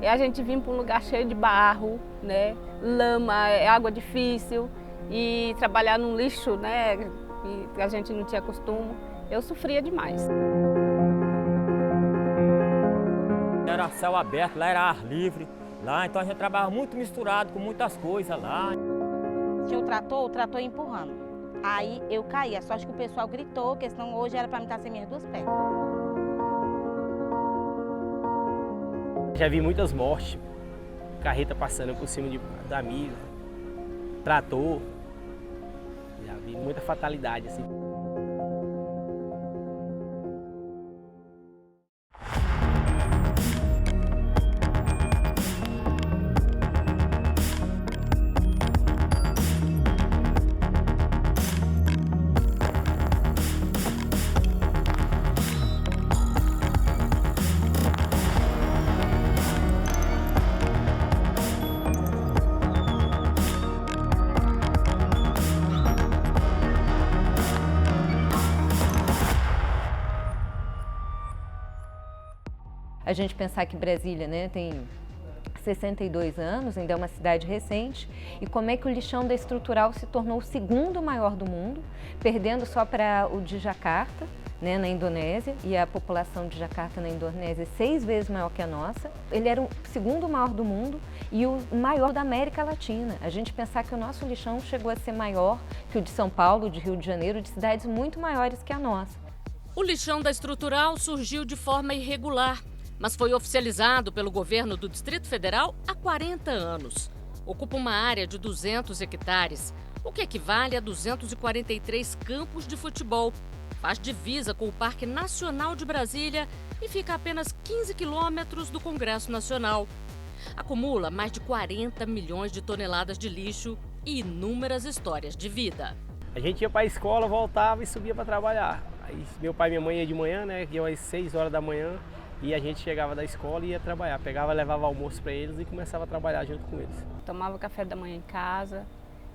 E a gente vinha para um lugar cheio de barro, né? Lama, água difícil e trabalhar num lixo, né? E a gente não tinha costume. Eu sofria demais. Era céu aberto, lá era ar livre, lá então a gente trabalhava muito misturado com muitas coisas lá. Tinha o trator empurrando. Aí eu caía, só acho que o pessoal gritou, porque senão hoje era para mim estar sem minhas duas pernas. Já vi muitas mortes, carreta passando por cima da mesa, trator, já vi muita fatalidade assim. A gente pensar que Brasília, né, tem 62 anos, ainda é uma cidade recente, e como é que o lixão da estrutural se tornou o segundo maior do mundo, perdendo só para o de Jacarta, né, na Indonésia, e a população de Jacarta na Indonésia é 6 vezes maior que a nossa. Ele era o segundo maior do mundo e o maior da América Latina. A gente pensar que o nosso lixão chegou a ser maior que o de São Paulo, de Rio de Janeiro, de cidades muito maiores que a nossa. O lixão da estrutural surgiu de forma irregular, mas foi oficializado pelo governo do Distrito Federal há 40 anos. Ocupa uma área de 200 hectares, o que equivale a 243 campos de futebol. Faz divisa com o Parque Nacional de Brasília e fica a apenas 15 quilômetros do Congresso Nacional. Acumula mais de 40 milhões de toneladas de lixo e inúmeras histórias de vida. A gente ia para a escola, voltava e subia para trabalhar. Aí meu pai e minha mãe iam de manhã, né, que iam às 6 horas da manhã. E a gente chegava da escola e ia trabalhar, pegava, levava almoço para eles e começava a trabalhar junto com eles. Tomava café da manhã em casa.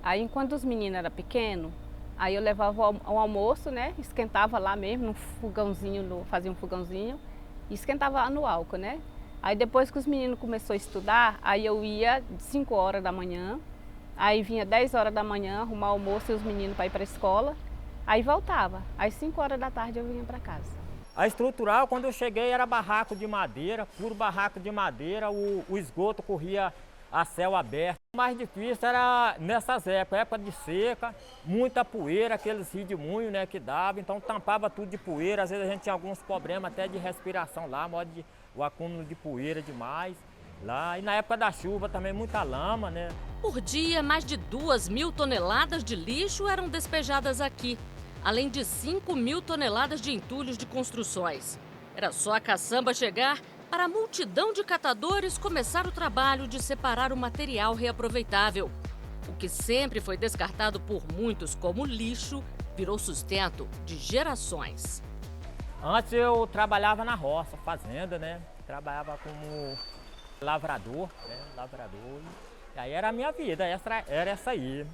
Aí, enquanto os meninos eram pequenos, aí eu levava o almoço, né? Esquentava lá mesmo, num fogãozinho, fazia um fogãozinho e esquentava lá no álcool, né? Aí depois que os meninos começaram a estudar, aí eu ia 5 horas da manhã, aí vinha 10 horas da manhã arrumar o almoço e os meninos para ir para a escola, aí voltava. Às 5 horas da tarde eu vinha para casa. A estrutural, quando eu cheguei, era barraco de madeira, puro barraco de madeira, o esgoto corria a céu aberto. O mais difícil era nessas épocas, época de seca, muita poeira, aqueles redemoinhos, né, que dava, então tampava tudo de poeira, às vezes a gente tinha alguns problemas até de respiração lá, o acúmulo de poeira demais lá, e na época da chuva também muita lama, né. Por dia, mais de 2.000 toneladas de lixo eram despejadas aqui, além de 5.000 toneladas de entulhos de construções. Era só a caçamba chegar para a multidão de catadores começar o trabalho de separar o material reaproveitável. O que sempre foi descartado por muitos como lixo, virou sustento de gerações. Antes eu trabalhava na roça, fazenda, né? Trabalhava como lavrador, e aí era a minha vida, era essa aí.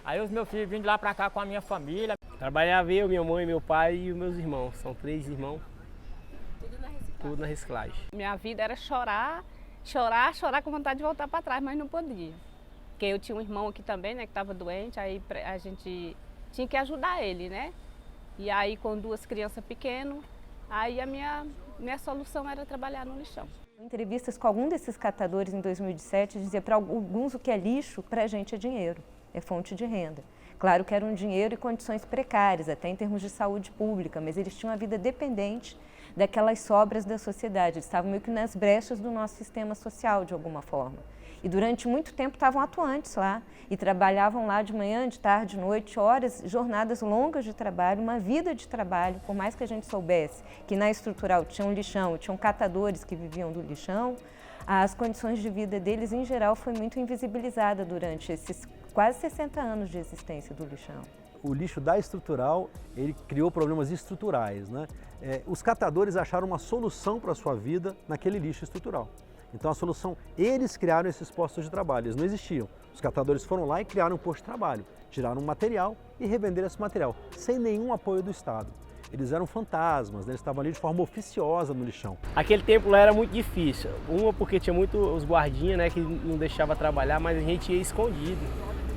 Aí os meus filhos vinham de lá para cá com a minha família. Trabalhava eu, minha mãe, meu pai e os meus irmãos. São 3 irmãos. Tudo na reciclagem. Minha vida era chorar com vontade de voltar para trás, mas não podia. Porque eu tinha um irmão aqui também, né, que estava doente, aí a gente tinha que ajudar ele, né? E aí com 2 crianças pequenas, aí a minha solução era trabalhar no lixão. Em entrevistas com algum desses catadores em 2017, dizia para alguns o que é lixo, para a gente é dinheiro, é fonte de renda. Claro que era um dinheiro e condições precárias, até em termos de saúde pública, mas eles tinham uma vida dependente daquelas sobras da sociedade. Eles estavam meio que nas brechas do nosso sistema social, de alguma forma. E durante muito tempo estavam atuantes lá e trabalhavam lá de manhã, de tarde, de noite, horas, jornadas longas de trabalho, uma vida de trabalho. Por mais que a gente soubesse que na estrutural tinha um lixão, tinham catadores que viviam do lixão, as condições de vida deles, em geral, foi muito invisibilizada durante esses quase 60 anos de existência do lixão. O lixo da estrutural, ele criou problemas estruturais, né? Os catadores acharam uma solução para a sua vida naquele lixo estrutural. Então a solução, eles criaram esses postos de trabalho, eles não existiam. Os catadores foram lá e criaram um posto de trabalho, tiraram um material e revenderam esse material, sem nenhum apoio do Estado. eles eram fantasmas, né? Eles estavam ali de forma oficiosa no lixão. Aquele tempo lá era muito difícil. Uma porque tinha muito os guardinhas, né, que não deixavam trabalhar, mas a gente ia escondido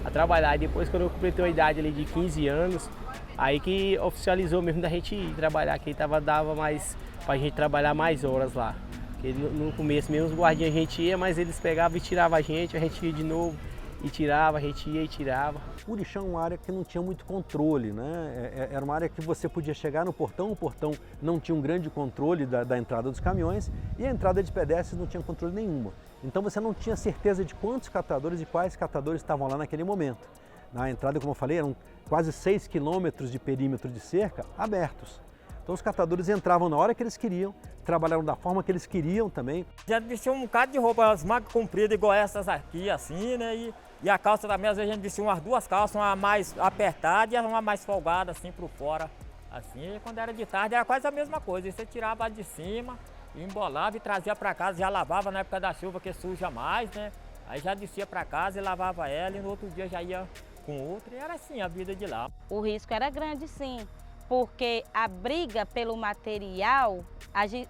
a trabalhar. E depois, quando eu completei uma idade ali de 15 anos, aí que oficializou mesmo da gente ir trabalhar, que dava mais pra gente trabalhar mais horas lá. Porque no começo mesmo os guardinhas a gente ia, mas eles pegavam e tiravam a gente ia de novo e tirava, a gente ia e tirava. O lixão é uma área que não tinha muito controle, né? Era uma área que você podia chegar no portão, o portão não tinha um grande controle da entrada dos caminhões e a entrada de pedestres não tinha controle nenhuma. Então você não tinha certeza de quantos catadores e quais catadores estavam lá naquele momento. Na entrada, como eu falei, eram quase 6 quilômetros de perímetro de cerca abertos. Então os catadores entravam na hora que eles queriam, trabalhavam da forma que eles queriam também. Já vestia um bocado de roupa, as mangas compridas igual essas aqui, assim, né? E a calça também, às vezes a gente vestia umas duas calças, uma mais apertada e uma mais folgada, assim, por fora. Assim, e quando era de tarde era quase a mesma coisa. E você tirava a de cima, embolava e trazia para casa, já lavava na época da chuva, que suja mais, né? Aí já descia para casa e lavava ela e no outro dia já ia com outra. E era assim a vida de lá. O risco era grande, sim, porque a briga pelo material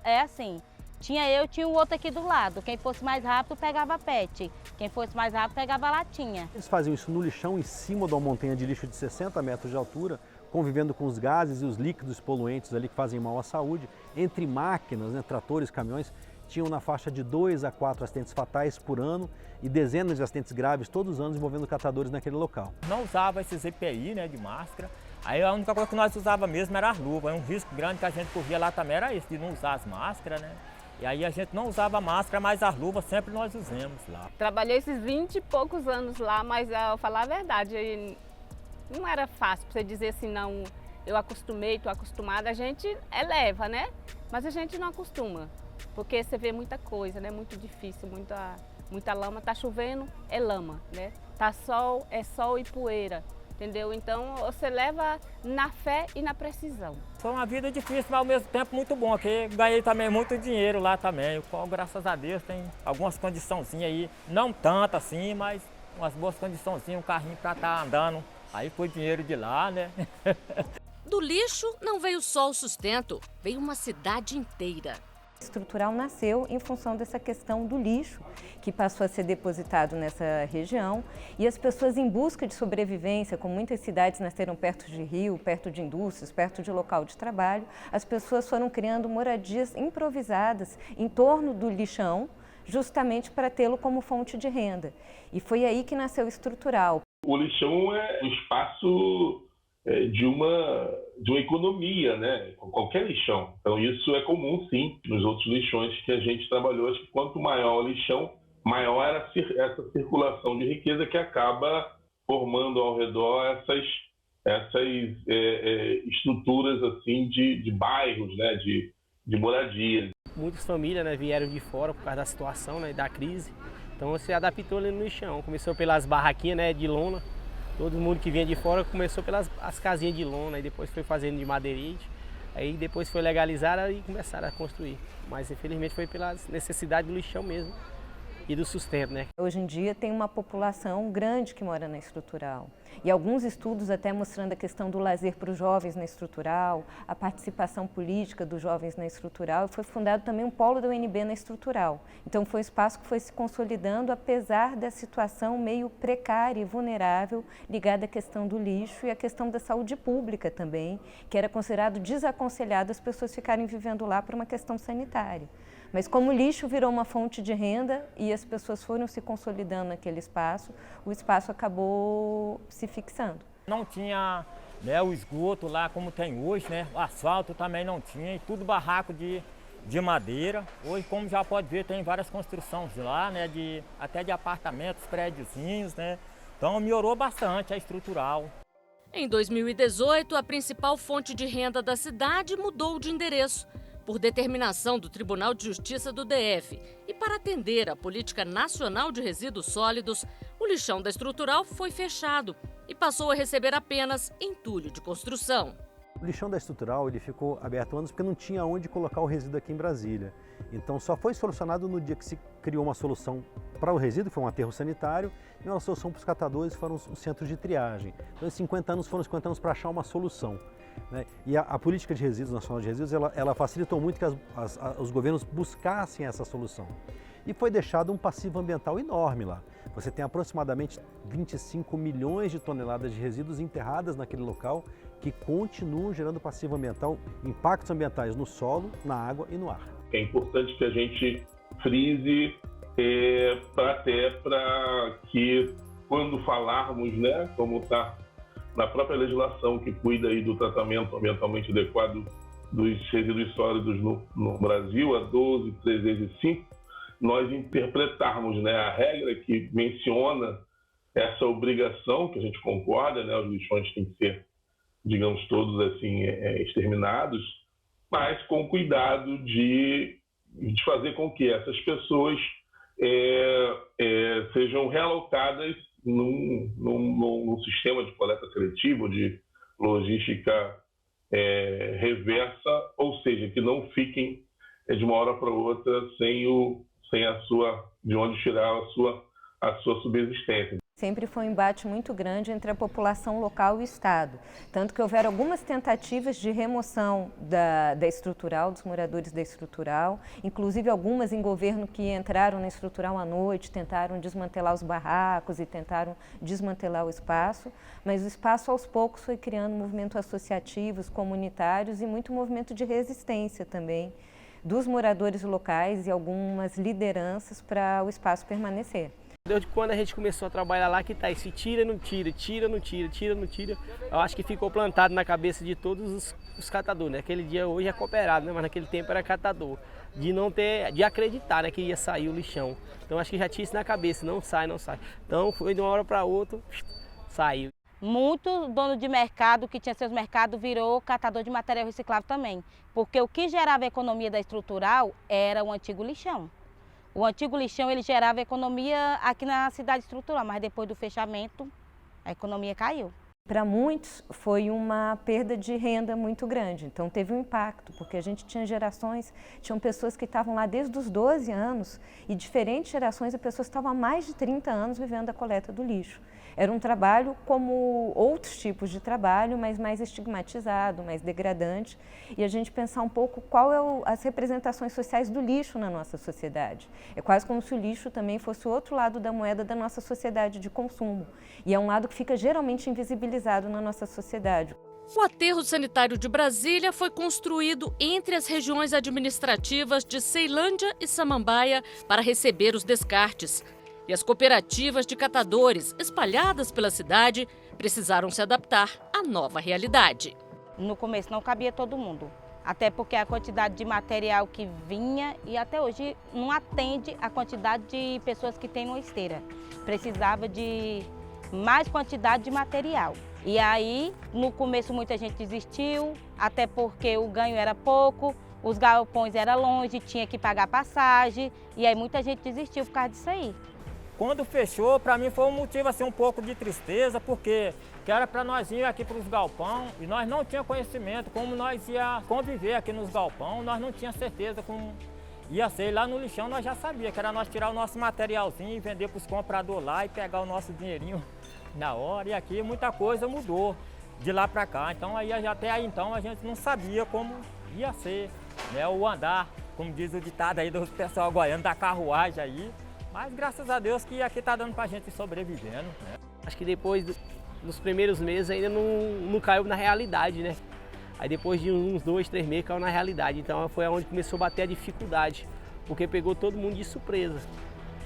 é assim. Tinha o outro aqui do lado. Quem fosse mais rápido pegava PET. Quem fosse mais rápido pegava latinha. Eles faziam isso no lixão, em cima de uma montanha de lixo de 60 metros de altura, convivendo com os gases e os líquidos poluentes ali que fazem mal à saúde. Entre máquinas, né, tratores, caminhões, tinham na faixa de 2 a 4 acidentes fatais por ano e dezenas de acidentes graves todos os anos envolvendo catadores naquele local. Não usava esses EPI, né, de máscara. Aí a única coisa que nós usava mesmo era as luvas. Um risco grande que a gente corria lá também era esse, de não usar as máscaras, né? E aí a gente não usava máscara, mas as luvas sempre nós usamos lá. Trabalhei esses 20 e poucos anos lá, mas eu falar a verdade, não era fácil pra você dizer assim, não, eu acostumei, estou acostumada. A gente eleva, né? Mas a gente não acostuma, porque você vê muita coisa, né? Muito difícil, muita lama. Tá chovendo, é lama, né? Tá sol, é sol e poeira. Entendeu? Então você leva na fé e na precisão. Foi uma vida difícil, mas ao mesmo tempo muito bom, porque ganhei também muito dinheiro lá também. Graças a Deus tem algumas condiçãozinhas aí, não tanto assim, mas umas boas condiçãozinhas, um carrinho para estar andando. Aí foi dinheiro de lá, né? Do lixo não veio só o sustento, veio uma cidade inteira. Estrutural nasceu em função dessa questão do lixo, que passou a ser depositado nessa região, e as pessoas em busca de sobrevivência, como muitas cidades nasceram perto de rio, perto de indústrias, perto de local de trabalho, as pessoas foram criando moradias improvisadas em torno do lixão, justamente para tê-lo como fonte de renda. E foi aí que nasceu o Estrutural. O lixão é um espaço de uma economia, né? Qualquer lixão. Então isso é comum, sim, nos outros lixões que a gente trabalhou. Acho que quanto maior o lixão, maior era essa circulação de riqueza que acaba formando ao redor essas estruturas assim de bairros, né? De moradia. Muitas famílias, né, vieram de fora por causa da situação, né, da crise. Então se adaptou ali no lixão. Começou pelas barraquinhas, né, de lona. Todo mundo que vinha de fora começou pelas as casinhas de lona e depois foi fazendo de madeirite. Aí depois foi legalizada e começaram a construir. Mas infelizmente foi pelas necessidades do lixão mesmo e do sustento, né? Hoje em dia tem uma população grande que mora na Estrutural. E alguns estudos até mostrando a questão do lazer para os jovens na Estrutural, a participação política dos jovens na Estrutural. E foi fundado também um polo da UNB na Estrutural. Então foi um espaço que foi se consolidando apesar da situação meio precária e vulnerável ligada à questão do lixo e à questão da saúde pública também, que era considerado desaconselhado as pessoas ficarem vivendo lá por uma questão sanitária. Mas como o lixo virou uma fonte de renda e as pessoas foram se consolidando naquele espaço, o espaço acabou se fixando. Não tinha, né, o esgoto lá como tem hoje, né? O asfalto também não tinha e tudo barraco de madeira. Hoje, como já pode ver, tem várias construções lá, né? Até de apartamentos, prédiozinhos, né? Então melhorou bastante a Estrutural. Em 2018, a principal fonte de renda da cidade mudou de endereço, por determinação do Tribunal de Justiça do DF. E para atender à Política Nacional de Resíduos Sólidos, o lixão da Estrutural foi fechado e passou a receber apenas entulho de construção. O lixão da Estrutural ele ficou aberto anos porque não tinha onde colocar o resíduo aqui em Brasília. Então só foi solucionado no dia que se criou uma solução para o resíduo, que foi um aterro sanitário, e uma solução para os catadores, foram os centros de triagem. Então, 50 anos foram 50 anos para achar uma solução, né? E a política de resíduos, nacional de resíduos, ela facilitou muito que os governos buscassem essa solução. E foi deixado um passivo ambiental enorme lá. Você tem aproximadamente 25 milhões de toneladas de resíduos enterradas naquele local, que continuam gerando passivo ambiental, impactos ambientais no solo, na água e no ar. É importante que a gente frise para que quando falarmos, né, como está na própria legislação que cuida aí do tratamento ambientalmente adequado dos resíduos sólidos no Brasil, a 12.305, nós interpretarmos, né, a regra que menciona essa obrigação, que a gente concorda, né, os lixões têm que ser, digamos, todos assim, exterminados, mas com cuidado de fazer com que essas pessoas sejam realocadas num sistema de coleta seletiva, de logística reversa, ou seja, que não fiquem de uma hora para outra sem a sua, de onde tirar a sua subsistência. Sempre foi um embate muito grande entre a população local e o Estado, tanto que houveram algumas tentativas de remoção da estrutural, dos moradores da estrutural, inclusive algumas em governo que entraram na estrutural à noite, tentaram desmantelar os barracos e tentaram desmantelar o espaço, mas o espaço aos poucos foi criando movimentos associativos, comunitários e muito movimento de resistência também dos moradores locais e algumas lideranças para o espaço permanecer. Desde quando a gente começou a trabalhar lá, que tá esse tira, não tira, tira, não tira, tira, não tira, eu acho que ficou plantado na cabeça de todos os catadores, né? Aquele dia hoje é cooperado, né? Mas naquele tempo era catador, de acreditar, né, que ia sair o lixão. Então acho que já tinha isso na cabeça, não sai, não sai. Então foi de uma hora para outra, saiu. Muito dono de mercado que tinha seus mercados virou catador de material reciclável também, porque o que gerava a economia da estrutural era o antigo lixão. O antigo lixão ele gerava economia aqui na cidade estrutural, mas depois do fechamento a economia caiu. Para muitos foi uma perda de renda muito grande, então teve um impacto, porque a gente tinha tinham pessoas que estavam lá desde os 12 anos e diferentes gerações de pessoas que estavam há mais de 30 anos vivendo da coleta do lixo. Era um trabalho como outros tipos de trabalho, mas mais estigmatizado, mais degradante, e a gente pensar um pouco qual as representações sociais do lixo na nossa sociedade. É quase como se o lixo também fosse o outro lado da moeda da nossa sociedade de consumo, e é um lado que fica geralmente invisibilizado na nossa sociedade. O aterro sanitário de Brasília foi construído entre as regiões administrativas de Ceilândia e Samambaia para receber os descartes. E as cooperativas de catadores espalhadas pela cidade precisaram se adaptar à nova realidade. No começo não cabia todo mundo, até porque a quantidade de material que vinha e até hoje não atende a quantidade de pessoas que tem numa esteira. Precisava de mais quantidade de material. E aí, no começo muita gente desistiu, até porque o ganho era pouco, os galpões eram longe, tinha que pagar passagem, e aí muita gente desistiu por causa disso aí. Quando fechou, para mim foi um motivo assim, um pouco de tristeza, porque que era para nós ir aqui para os galpão e nós não tínhamos conhecimento como nós ia conviver aqui nos galpão, nós não tínhamos certeza como ia ser. Lá no lixão nós já sabia que era nós tirar o nosso materialzinho e vender para os compradores lá e pegar o nosso dinheirinho na hora. E aqui muita coisa mudou de lá para cá, então aí até aí então a gente não sabia como ia ser, né, o andar, como diz o ditado aí do pessoal goiano, da carruagem aí. Mas graças a Deus que aqui está dando para a gente ir sobrevivendo, né? Acho que depois dos primeiros meses ainda não caiu na realidade, né? Aí depois de uns 2, 3 meses caiu na realidade. Então foi onde começou a bater a dificuldade, porque pegou todo mundo de surpresa.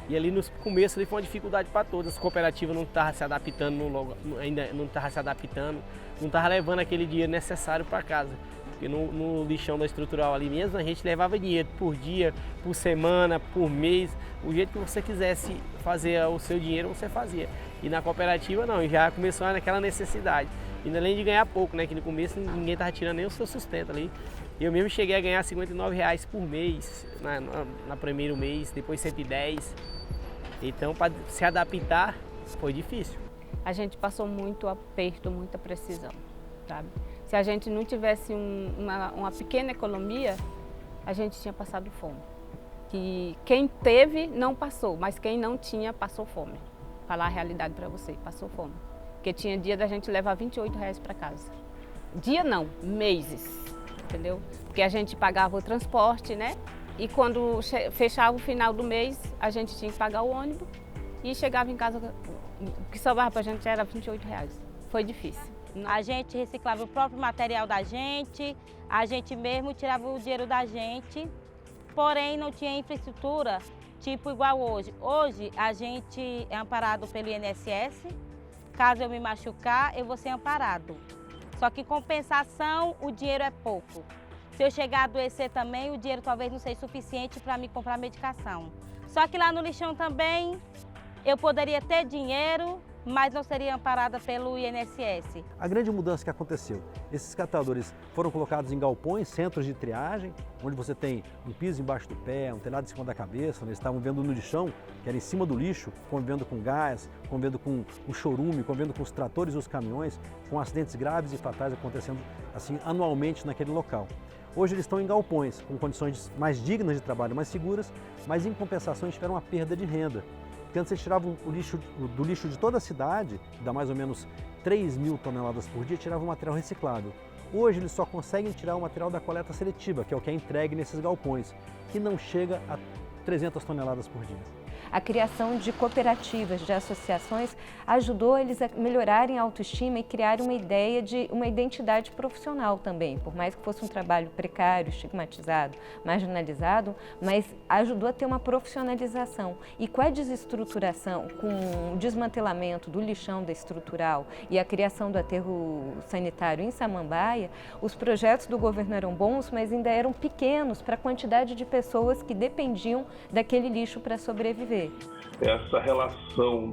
E ali no começo ali foi uma dificuldade para todas. As cooperativas não estavam se adaptando, ainda não estavam se adaptando, não estavam levando aquele dinheiro necessário para casa. Porque no lixão da estrutural ali mesmo, a gente levava dinheiro por dia, por semana, por mês. O jeito que você quisesse fazer o seu dinheiro, você fazia. E na cooperativa não, já começou naquela necessidade. E além de ganhar pouco, né? Que no começo ninguém estava tirando nem o seu sustento ali. Eu mesmo cheguei a ganhar R$59 por mês, na primeiro mês, depois 110. Então, para se adaptar, foi difícil. A gente passou muito aperto, muita precisão, sabe? Se a gente não tivesse uma pequena economia, a gente tinha passado fome. que quem teve não passou, mas quem não tinha passou fome. Falar a realidade para você, passou fome. Porque tinha dia da gente levar R$28 para casa. Dia não, meses, entendeu? Porque a gente pagava o transporte, né? E quando fechava o final do mês, a gente tinha que pagar o ônibus e chegava em casa, o que sobrava para a gente era R$28. Foi difícil. A gente reciclava o próprio material da gente, a gente mesmo tirava o dinheiro da gente, porém não tinha infraestrutura tipo igual hoje. Hoje a gente é amparado pelo INSS, caso eu me machucar, eu vou ser amparado. Só que em compensação, o dinheiro é pouco. Se eu chegar a adoecer também, o dinheiro talvez não seja suficiente para me comprar medicação. Só que lá no lixão também, eu poderia ter dinheiro, mas não seria amparada pelo INSS. A grande mudança que aconteceu, esses catadores foram colocados em galpões, centros de triagem, onde você tem um piso embaixo do pé, um telhado em cima da cabeça, eles estavam vendo no lixão, que era em cima do lixo, convivendo com gás, convivendo com o chorume, convivendo com os tratores e os caminhões, com acidentes graves e fatais acontecendo assim anualmente naquele local. Hoje eles estão em galpões, com condições mais dignas de trabalho, mais seguras, mas em compensação eles tiveram uma perda de renda. Porque antes eles tiravam o lixo, do lixo de toda a cidade, que dá mais ou menos 3.000 toneladas por dia, tiravam o material reciclável. Hoje eles só conseguem tirar o material da coleta seletiva, que é o que é entregue nesses galpões, que não chega a 300 toneladas por dia. A criação de cooperativas, de associações, ajudou eles a melhorarem a autoestima e criarem uma ideia de uma identidade profissional também, por mais que fosse um trabalho precário, estigmatizado, marginalizado, mas ajudou a ter uma profissionalização. E com a desestruturação, com o desmantelamento do lixão da estrutural e a criação do aterro sanitário em Samambaia, os projetos do governo eram bons, mas ainda eram pequenos para a quantidade de pessoas que dependiam daquele lixo para sobreviver. Essa relação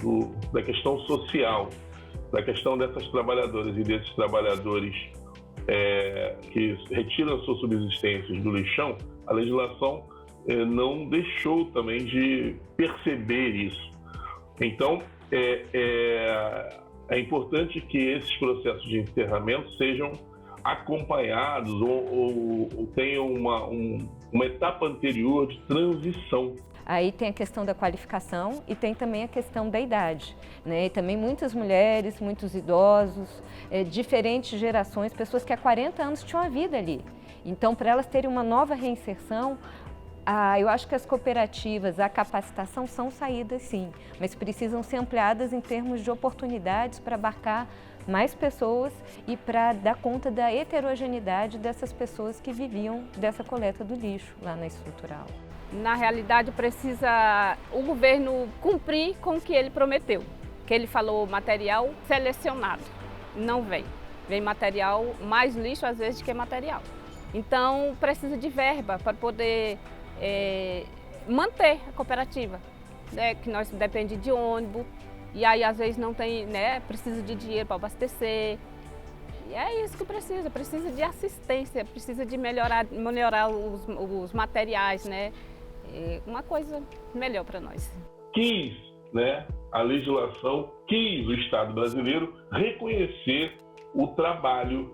da questão social, da questão dessas trabalhadoras e desses trabalhadores que retiram suas subsistências do lixão, a legislação não deixou também de perceber isso. Então, é importante que esses processos de encerramento sejam acompanhados ou tenham uma etapa anterior de transição. Aí tem a questão da qualificação e tem também a questão da idade, né? E também muitas mulheres, muitos idosos, diferentes gerações, pessoas que há 40 anos tinham a vida ali. Então, para elas terem uma nova reinserção, eu acho que as cooperativas, a capacitação são saídas sim, mas precisam ser ampliadas em termos de oportunidades para abarcar mais pessoas e para dar conta da heterogeneidade dessas pessoas que viviam dessa coleta do lixo lá na estrutural. Na realidade, precisa o governo cumprir com o que ele prometeu. Que ele falou material selecionado, não vem. Vem material, mais lixo às vezes do que material. Então, precisa de verba para poder manter a cooperativa, né? Que nós depende de ônibus, e aí às vezes não tem, né? Precisa de dinheiro para abastecer. E é isso que precisa de assistência, precisa de melhorar os materiais, né? Uma coisa melhor para nós. A legislação quis o Estado brasileiro reconhecer o trabalho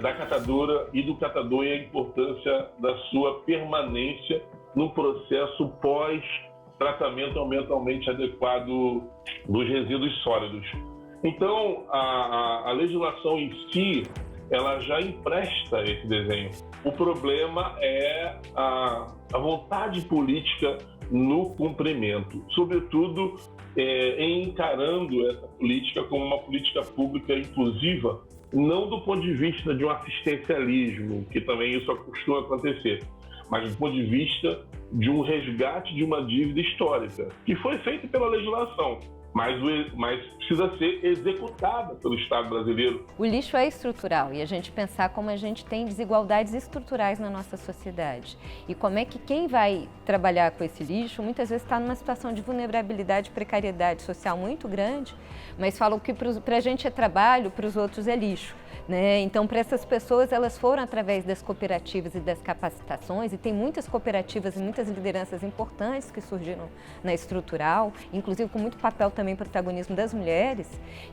da catadora e do catador e a importância da sua permanência no processo pós-tratamento ambientalmente adequado dos resíduos sólidos. Então, a legislação em si, ela já empresta esse desenho. O problema é a vontade política no cumprimento, sobretudo encarando essa política como uma política pública inclusiva, não do ponto de vista de um assistencialismo, que também isso costuma acontecer, mas do ponto de vista de um resgate de uma dívida histórica, que foi feita pela legislação, mas precisa ser executada pelo Estado brasileiro. O lixo é estrutural e a gente pensar como a gente tem desigualdades estruturais na nossa sociedade e como é que quem vai trabalhar com esse lixo muitas vezes está numa situação de vulnerabilidade e precariedade social muito grande, mas falam que para a gente é trabalho, para os outros é lixo. né? Então, para essas pessoas, elas foram através das cooperativas e das capacitações, e tem muitas cooperativas e muitas lideranças importantes que surgiram na estrutural, inclusive com muito papel também protagonismo das mulheres,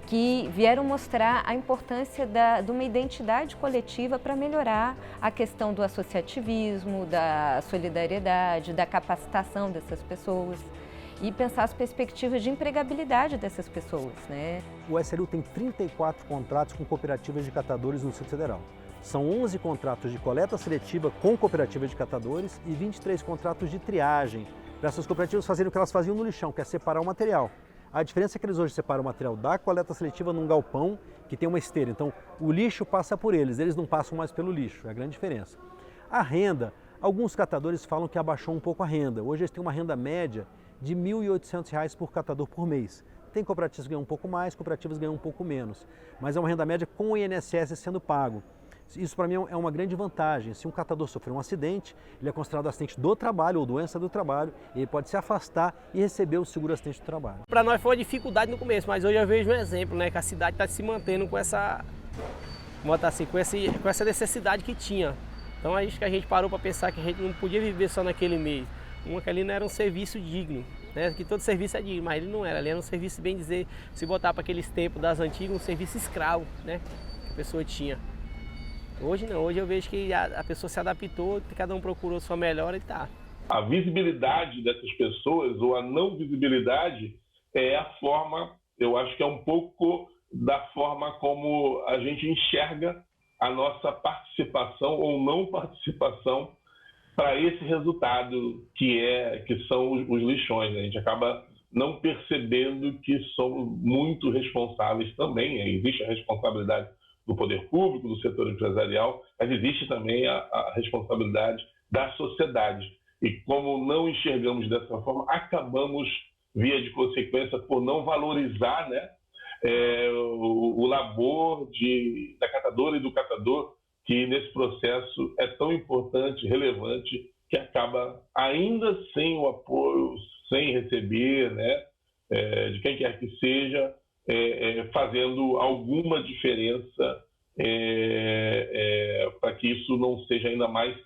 que vieram mostrar a importância de uma identidade coletiva para melhorar a questão do associativismo, da solidariedade, da capacitação dessas pessoas e pensar as perspectivas de empregabilidade dessas pessoas, né? O SLU tem 34 contratos com cooperativas de catadores no Distrito Federal. São 11 contratos de coleta seletiva com cooperativas de catadores e 23 contratos de triagem, para essas cooperativas fazerem o que elas faziam no lixão, que é separar o material. A diferença é que eles hoje separam o material da coleta seletiva num galpão que tem uma esteira. Então, o lixo passa por eles não passam mais pelo lixo, é a grande diferença. A renda, alguns catadores falam que abaixou um pouco a renda. Hoje eles têm uma renda média de R$ 1.800 por catador por mês. Tem cooperativas que ganham um pouco mais, cooperativas que ganham um pouco menos, mas é uma renda média com o INSS sendo pago. Isso para mim é uma grande vantagem. Se um catador sofrer um acidente, ele é considerado acidente do trabalho ou doença do trabalho, e ele pode se afastar e receber o seguro-acidente do trabalho. Para nós foi uma dificuldade no começo, mas hoje eu vejo um exemplo, né, que a cidade está se mantendo com essa necessidade que tinha. Então acho que a gente parou para pensar que a gente não podia viver só naquele meio. Que ali não era um serviço digno, né? Que todo serviço é digno, mas ele não era. Ali era um serviço, bem dizer, se botar para aqueles tempos das antigas, um serviço escravo, né? Que a pessoa tinha. Hoje não, hoje eu vejo que a pessoa se adaptou, cada um procurou sua melhora e tá. A visibilidade dessas pessoas, ou a não visibilidade, é a forma, eu acho que é um pouco da forma como a gente enxerga a nossa participação ou não participação para esse resultado que são os lixões, né? A gente acaba não percebendo que somos muito responsáveis também. Existe a responsabilidade do poder público, do setor empresarial, mas existe também a responsabilidade da sociedade. E como não enxergamos dessa forma, acabamos, via de consequência, por não valorizar, né, o labor da catadora e do catador, que nesse processo é tão importante, relevante, que acaba ainda sem o apoio, sem receber, né, de quem quer que seja, fazendo alguma diferença para que isso não seja ainda mais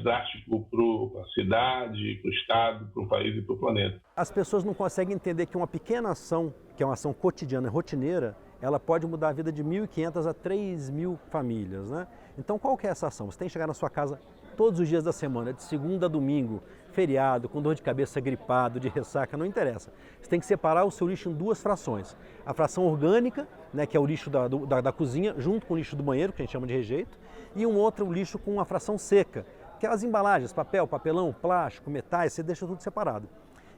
drástico para a cidade, para o Estado, para o país e para o planeta. As pessoas não conseguem entender que uma pequena ação, que é uma ação cotidiana, rotineira, ela pode mudar a vida de 1.500 a 3.000 famílias, né? Então, qual que é essa ação? Você tem que chegar na sua casa todos os dias da semana, de segunda a domingo, feriado, com dor de cabeça, gripado, de ressaca, não interessa. Você tem que separar o seu lixo em duas frações. A fração orgânica, né, que é o lixo da cozinha, junto com o lixo do banheiro, que a gente chama de rejeito, e um outro lixo com uma fração seca, aquelas embalagens, papel, papelão, plástico, metais, você deixa tudo separado.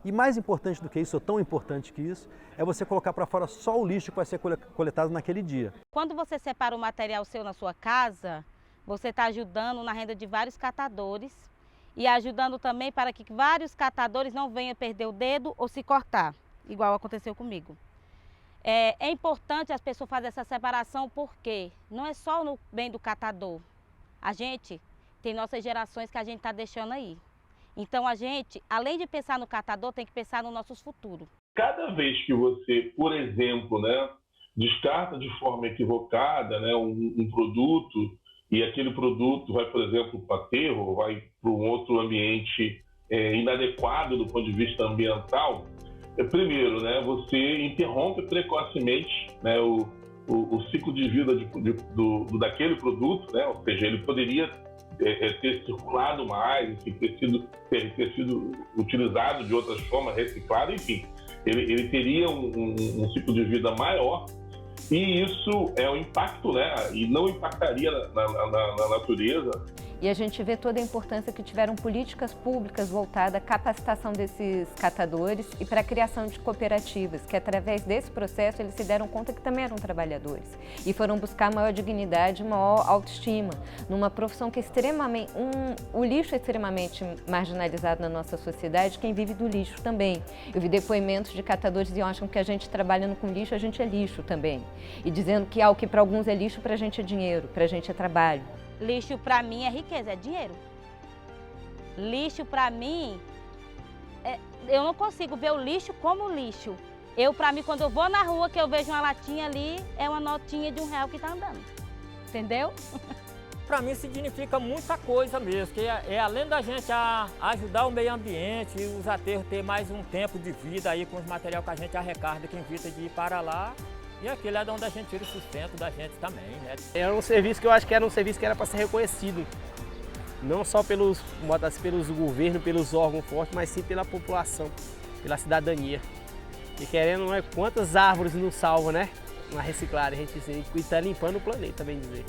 E mais importante do que isso, ou tão importante que isso, é você colocar para fora só o lixo que vai ser coletado naquele dia. Quando você separa o material seu na sua casa, você está ajudando na renda de vários catadores e ajudando também para que vários catadores não venham perder o dedo ou se cortar, igual aconteceu comigo. É importante as pessoas fazerem essa separação porque não é só no bem do catador. A gente tem nossas gerações que a gente está deixando aí. Então a gente, além de pensar no catador, tem que pensar no nosso futuro. Cada vez que você, por exemplo, né, descarta de forma equivocada, né, um produto e aquele produto vai, por exemplo, para o aterro, vai para um outro ambiente inadequado do ponto de vista ambiental, primeiro, né, você interrompe precocemente, né, o ciclo de vida daquele produto, né, ou seja, ele poderia ter circulado mais, ter sido utilizado de outras formas, reciclado, enfim, ele teria um ciclo de vida maior, e isso é um impacto, né, e não impactaria na natureza. E a gente vê toda a importância que tiveram políticas públicas voltadas à capacitação desses catadores e para a criação de cooperativas, que através desse processo eles se deram conta que também eram trabalhadores e foram buscar maior dignidade, maior autoestima, numa profissão que é extremamente, o lixo é extremamente marginalizado na nossa sociedade, quem vive do lixo também. Eu vi depoimentos de catadores que acham que a gente trabalhando com lixo, a gente é lixo também. E dizendo que o que para alguns é lixo, para a gente é dinheiro, para a gente é trabalho. Lixo para mim é riqueza, é dinheiro. Lixo para mim, eu não consigo ver o lixo como lixo. Para mim, quando eu vou na rua, que eu vejo uma latinha ali, é uma notinha de R$1 que está andando. entendeu? Para mim significa muita coisa mesmo, que além da gente ajudar o meio ambiente, os aterros ter mais um tempo de vida aí com os materiais que a gente arrecada, que evita de ir para lá, e aquilo é de onde a gente tira o sustento da gente também, né? Era um serviço que eu acho que era um serviço que era para ser reconhecido, não só pelos governos, pelos órgãos fortes, mas sim pela população, pela cidadania. E querendo, não é quantas árvores nos salvam, né? Na reciclagem, a gente está limpando o planeta, bem dizer.